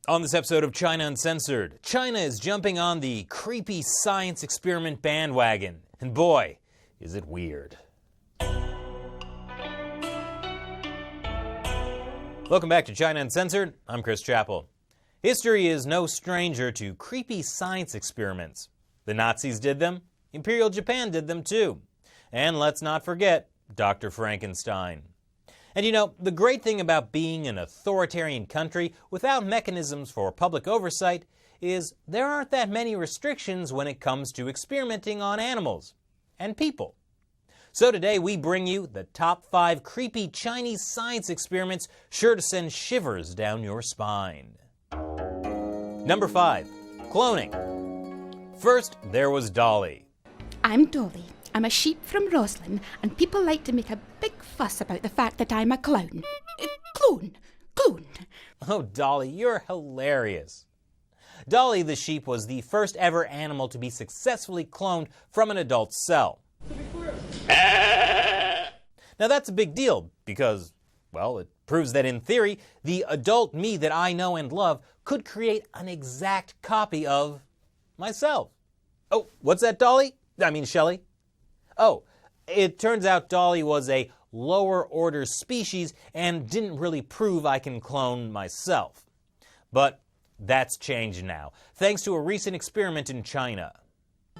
On this episode of China Uncensored, China is jumping on the creepy science experiment bandwagon. And boy, is it weird. Welcome back to China Uncensored. I'm Chris Chappell. History is no stranger to creepy science experiments. The Nazis did them. Imperial Japan did them too. And let's not forget Dr. Frankenstein. And you know, the great thing about being an authoritarian country without mechanisms for public oversight is there aren't that many restrictions when it comes to experimenting on animals and people. So today we bring you the top 5 creepy Chinese science experiments sure to send shivers down your spine. Number 5. Cloning. First, there was Dolly. I'm Dolly. I'm a sheep from Roslyn, and people like to make a big fuss about the fact that I'm a clown. Clone. Oh, Dolly, you're hilarious. Dolly the sheep was the first ever animal to be successfully cloned from an adult cell. Now that's a big deal because, well, it proves that in theory, the adult me that I know and love could create an exact copy of myself. Oh, what's that, Dolly? I mean, Shelley? Oh, it turns out Dolly was a lower order species and didn't really prove I can clone myself. But that's changed now, thanks to a recent experiment in China.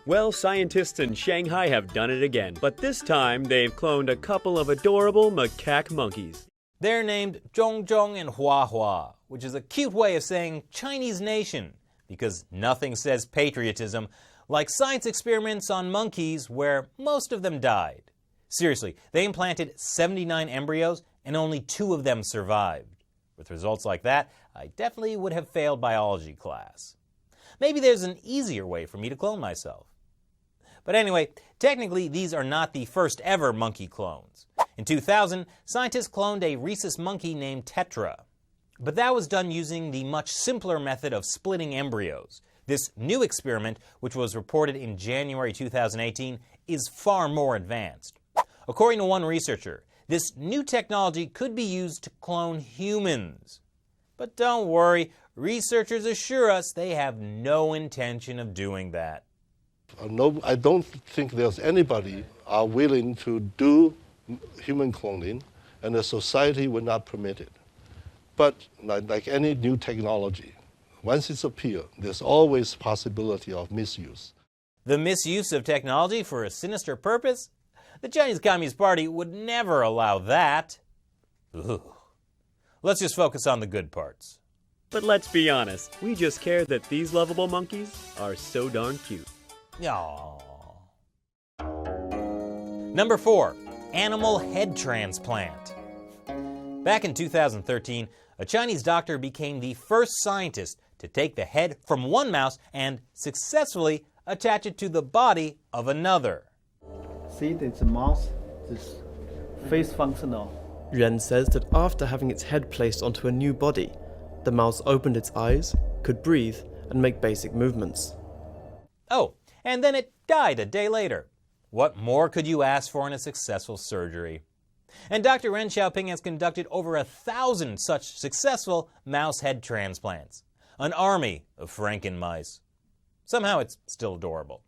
Well, scientists in Shanghai have done it again, but this time they've cloned a couple of adorable macaque monkeys. They're named Zhongzhong and Huahua, which is a cute way of saying Chinese nation, because nothing says patriotism like science experiments on monkeys where most of them died. Seriously, they implanted 79 embryos and only 2 of them survived. With results like that, I definitely would have failed biology class. Maybe there's an easier way for me to clone myself. But anyway, technically these are not the first ever monkey clones. In 2000, scientists cloned a rhesus monkey named Tetra. But that was done using the much simpler method of splitting embryos. This new experiment, which was reported in January 2018, is far more advanced. According to one researcher, this new technology could be used to clone humans. But don't worry, researchers assure us they have no intention of doing that. No, I don't think there's anybody willing to do human cloning, and the society would not permit it. But like any new technology, once it's appeared, there's always possibility of misuse. The misuse of technology for a sinister purpose? The Chinese Communist Party would never allow that. Ugh. Let's just focus on the good parts. But let's be honest, we just care that these lovable monkeys are so darn cute. Aww. Number 4. Animal head transplant. Back in 2013, a Chinese doctor became the first scientist to take the head from one mouse and successfully attach it to the body of another. See, the mouse is face functional. Ren says that after having its head placed onto a new body, the mouse opened its eyes, could breathe, and make basic movements. Oh, and then it died a day later. What more could you ask for in a successful surgery? And Dr. Ren Xiaoping has conducted over 1,000 such successful mouse head transplants. An army of Franken-mice. Somehow it's still adorable.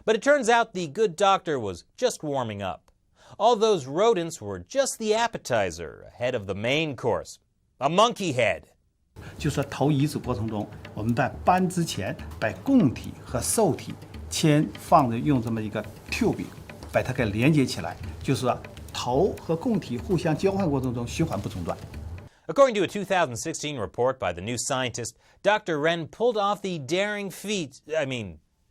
But it turns out the good doctor was just warming up. All those rodents were just the appetizer ahead of the main course. A monkey head. 就是说头移植过程中，我们在搬之前把供体和受体先放着，用这么一个 tube 把它给连接起来，就是说头和供体互相交换过程中循环不中断。 According to a 2016 report by the New Scientist, Dr. Ren pulled off the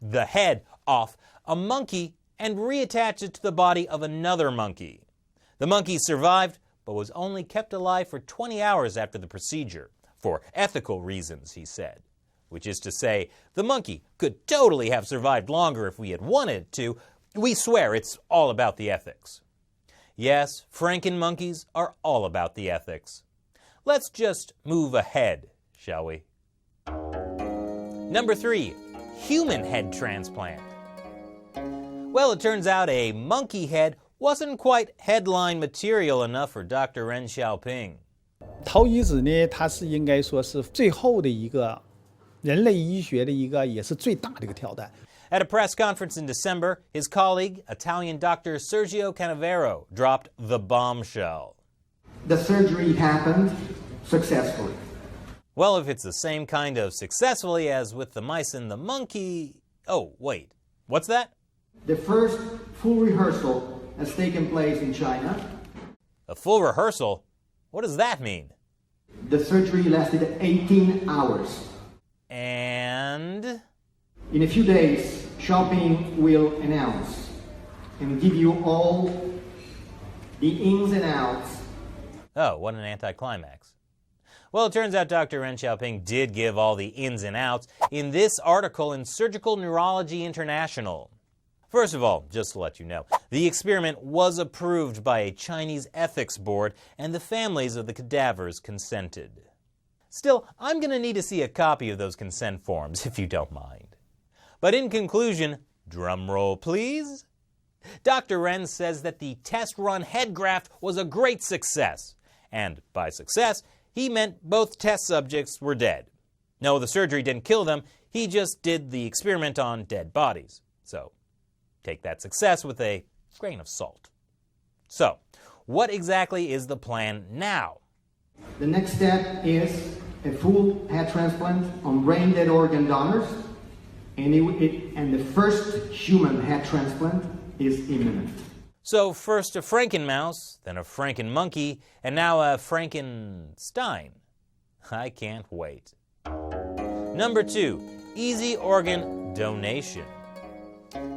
the head off a monkey and reattached it to the body of another monkey. The monkey survived, but was only kept alive for 20 hours after the procedure, for ethical reasons, he said. Which is to say, the monkey could totally have survived longer if we had wanted to. We swear it's all about the ethics. Yes, Franken monkeys are all about the ethics. Let's just move ahead, shall we? Number 3, human head transplant. Well, it turns out a monkey head wasn't quite headline material enough for Dr. Ren Xiaoping. 陶移植呢，它是应该说是最后的一个人类医学的一个也是最大的一个挑战。 At a press conference in December, his colleague, Italian doctor Sergio Canavero, dropped the bombshell. The surgery happened successfully. Well, if it's the same kind of successfully as with the mice and the monkey... Oh, wait. What's that? The first full rehearsal has taken place in China. A full rehearsal? What does that mean? The surgery lasted 18 hours. And... In a few days, Shopping will announce and give you all the ins and outs. Oh, what an anticlimax. Well, it turns out Dr. Ren Xiaoping did give all the ins and outs in this article in Surgical Neurology International. First of all, just to let you know, the experiment was approved by a Chinese ethics board, and the families of the cadavers consented. Still, I'm going to need to see a copy of those consent forms, if you don't mind. But in conclusion, drum roll please, Dr. Ren says that the test-run head graft was a great success. And by success, he meant both test subjects were dead. No, the surgery didn't kill them, he just did the experiment on dead bodies. So, take that success with a grain of salt. So, what exactly is the plan now? The next step is a full head transplant on brain-dead organ donors, and the first human head transplant is imminent. So first a Frankenmouse, then a Frankenmonkey, and now a Frankenstein. I can't wait. Number 2, easy organ donation.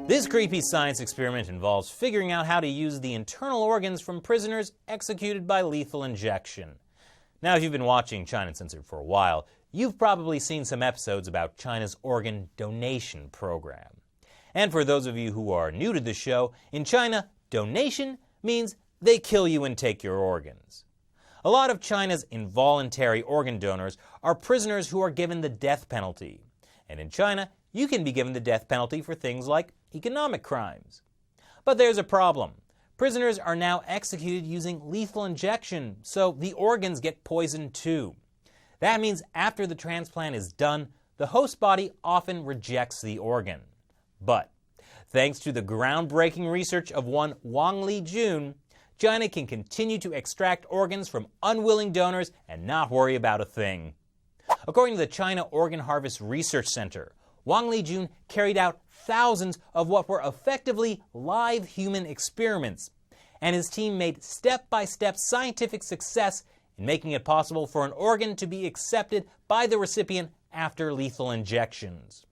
This creepy science experiment involves figuring out how to use the internal organs from prisoners executed by lethal injection. Now, if you've been watching China Uncensored for a while, you've probably seen some episodes about China's organ donation program. And for those of you who are new to the show, in China, donation means they kill you and take your organs. A lot of China's involuntary organ donors are prisoners who are given the death penalty. And in China, you can be given the death penalty for things like economic crimes. But there's a problem. Prisoners are now executed using lethal injection, so the organs get poisoned too. That means after the transplant is done, the host body often rejects the organ. But thanks to the groundbreaking research of one Wang Lijun, China can continue to extract organs from unwilling donors and not worry about a thing. According to the China Organ Harvest Research Center, Wang Lijun carried out thousands of what were effectively live human experiments, and his team made step-by-step scientific success in making it possible for an organ to be accepted by the recipient after lethal injections.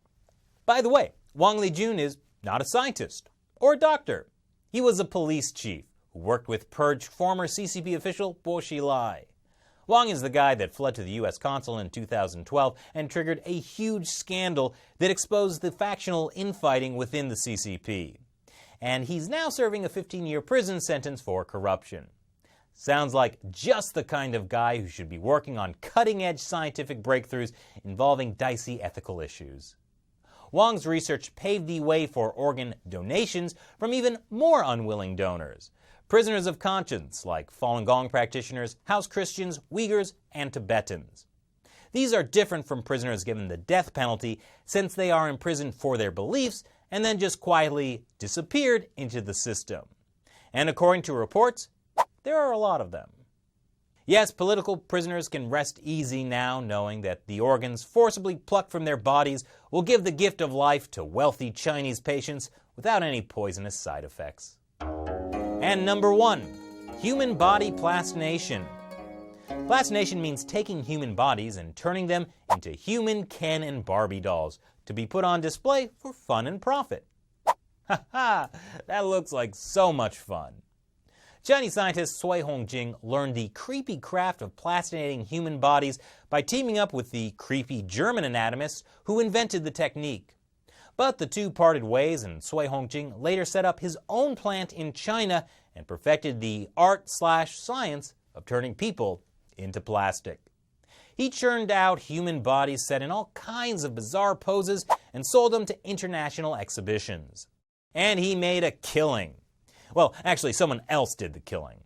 By the way, Wang Lijun is not a scientist or a doctor. He was a police chief who worked with purged former CCP official Bo Xilai. Wang is the guy that fled to the U.S. consul in 2012 and triggered a huge scandal that exposed the factional infighting within the CCP. And he's now serving a 15-year prison sentence for corruption. Sounds like just the kind of guy who should be working on cutting-edge scientific breakthroughs involving dicey ethical issues. Wang's research paved the way for organ donations from even more unwilling donors. Prisoners of conscience like Falun Gong practitioners, House Christians, Uyghurs, and Tibetans. These are different from prisoners given the death penalty since they are imprisoned for their beliefs and then just quietly disappeared into the system. And according to reports, there are a lot of them. Yes, political prisoners can rest easy now knowing that the organs forcibly plucked from their bodies will give the gift of life to wealthy Chinese patients without any poisonous side effects. And number 1, human body plastination. Plastination means taking human bodies and turning them into human Ken and Barbie dolls to be put on display for fun and profit. Ha ha, that looks like so much fun. Chinese scientist Cui Hongjing learned the creepy craft of plastinating human bodies by teaming up with the creepy German anatomist who invented the technique. But the two parted ways, and Cui Hongjing later set up his own plant in China and perfected the art/science of turning people into plastic. He churned out human bodies set in all kinds of bizarre poses and sold them to international exhibitions. And he made a killing. Well, actually, someone else did the killing.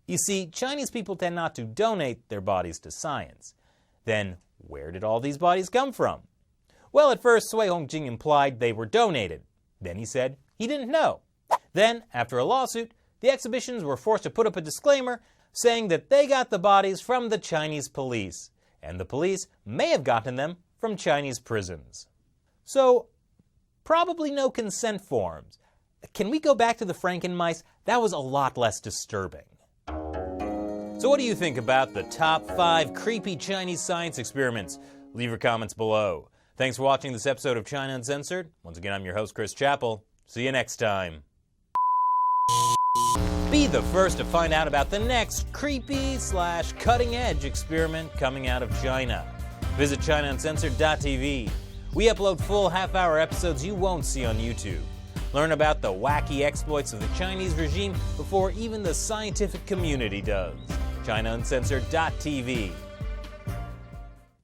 You see, Chinese people tend not to donate their bodies to science. Then, where did all these bodies come from? Well, at first, Cui Hongjing implied they were donated. Then he said he didn't know. Then, after a lawsuit, the exhibitions were forced to put up a disclaimer saying that they got the bodies from the Chinese police, and the police may have gotten them from Chinese prisons. So, probably no consent forms. Can we go back to the Frankenmice? That was a lot less disturbing. So what do you think about the top 5 creepy Chinese science experiments? Leave your comments below. Thanks for watching this episode of China Uncensored. Once again, I'm your host, Chris Chappell. See you next time. Be the first to find out about the next creepy/cutting-edge experiment coming out of China. Visit ChinaUncensored.tv. We upload full half-hour episodes you won't see on YouTube. Learn about the wacky exploits of the Chinese regime before even the scientific community does. ChinaUncensored.tv.